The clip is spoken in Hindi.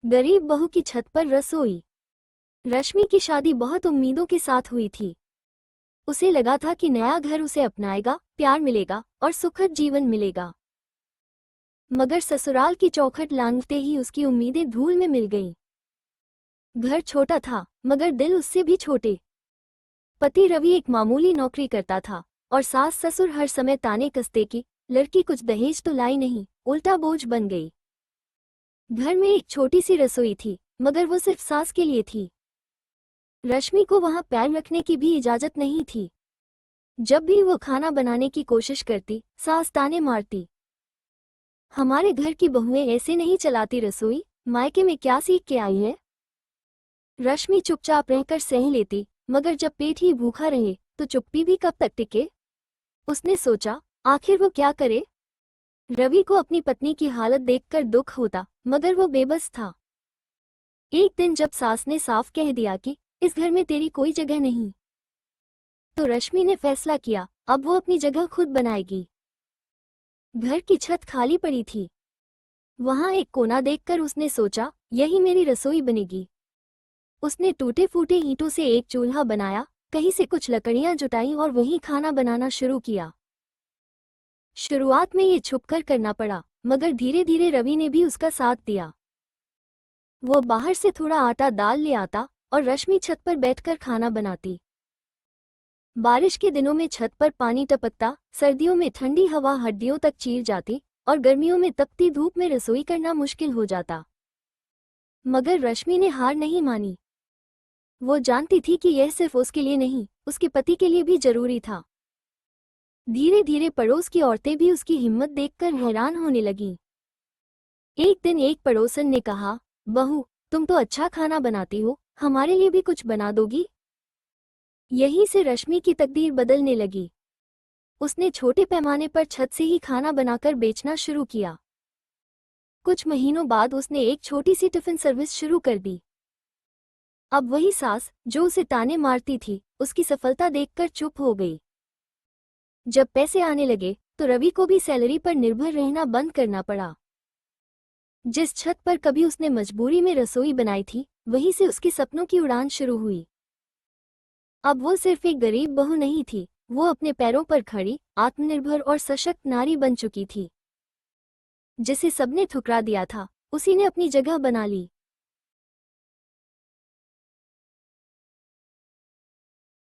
गरीब बहू की छत पर रसोई। रश्मि की शादी बहुत उम्मीदों के साथ हुई थी। उसे लगा था कि नया घर उसे अपनाएगा, प्यार मिलेगा और सुखद जीवन मिलेगा। मगर ससुराल की चौखट लांघते ही उसकी उम्मीदें धूल में मिल गईं। घर छोटा था, मगर दिल उससे भी छोटे। पति रवि एक मामूली नौकरी करता था और सास ससुर हर समय ताने कसते कि लड़की कुछ दहेज तो लाई नहीं, उल्टा बोझ बन गई। घर में एक छोटी सी रसोई थी, मगर वो सिर्फ सास के लिए थी। रश्मि को वहां पैर रखने की भी इजाजत नहीं थी। जब भी वो खाना बनाने की कोशिश करती, सास ताने मारती। हमारे घर की बहुएं ऐसे नहीं चलाती रसोई, मायके में क्या सीख के आई है। रश्मि चुपचाप रहकर सह लेती, मगर जब पेट ही भूखा रहे तो चुप्पी भी कब तक टिके। उसने सोचा, आखिर वो क्या करे। रवि को अपनी पत्नी की हालत देखकर दुख होता, मगर वो बेबस था। एक दिन जब सास ने साफ कह दिया कि इस घर में तेरी कोई जगह नहीं, तो रश्मि ने फैसला किया, अब वो अपनी जगह खुद बनाएगी। घर की छत खाली पड़ी थी। वहां एक कोना देखकर उसने सोचा, यही मेरी रसोई बनेगी। उसने टूटे फूटे ईंटों से एक चूल्हा बनाया, कहीं से कुछ लकड़ियां जुटाई और वहीं खाना बनाना शुरू किया। शुरुआत में ये छुपकर करना पड़ा, मगर धीरे धीरे रवि ने भी उसका साथ दिया। वो बाहर से थोड़ा आटा दाल ले आता और रश्मि छत पर बैठकर खाना बनाती। बारिश के दिनों में छत पर पानी टपकता, सर्दियों में ठंडी हवा हड्डियों तक चीर जाती और गर्मियों में तपती धूप में रसोई करना मुश्किल हो जाता। मगर रश्मि ने हार नहीं मानी। वो जानती थी कि यह सिर्फ उसके लिए नहीं, उसके पति के लिए भी जरूरी था। धीरे धीरे पड़ोस की औरतें भी उसकी हिम्मत देखकर हैरान होने लगीं। एक दिन एक पड़ोसन ने कहा, बहू, तुम तो अच्छा खाना बनाती हो, हमारे लिए भी कुछ बना दोगी। यहीं से रश्मि की तकदीर बदलने लगी। उसने छोटे पैमाने पर छत से ही खाना बनाकर बेचना शुरू किया। कुछ महीनों बाद उसने एक छोटी सी टिफिन सर्विस शुरू कर दी। अब वही सास, जो उसे ताने मारती थी, उसकी सफलता देखकर चुप हो गई। जब पैसे आने लगे तो रवि को भी सैलरी पर निर्भर रहना बंद करना पड़ा। जिस छत पर कभी उसने मजबूरी में रसोई बनाई थी, वहीं से उसके सपनों की उड़ान शुरू हुई। अब वो सिर्फ एक गरीब बहू नहीं थी, वो अपने पैरों पर खड़ी, आत्मनिर्भर और सशक्त नारी बन चुकी थी। जिसे सबने ठुकरा दिया था, उसी ने अपनी जगह बना ली।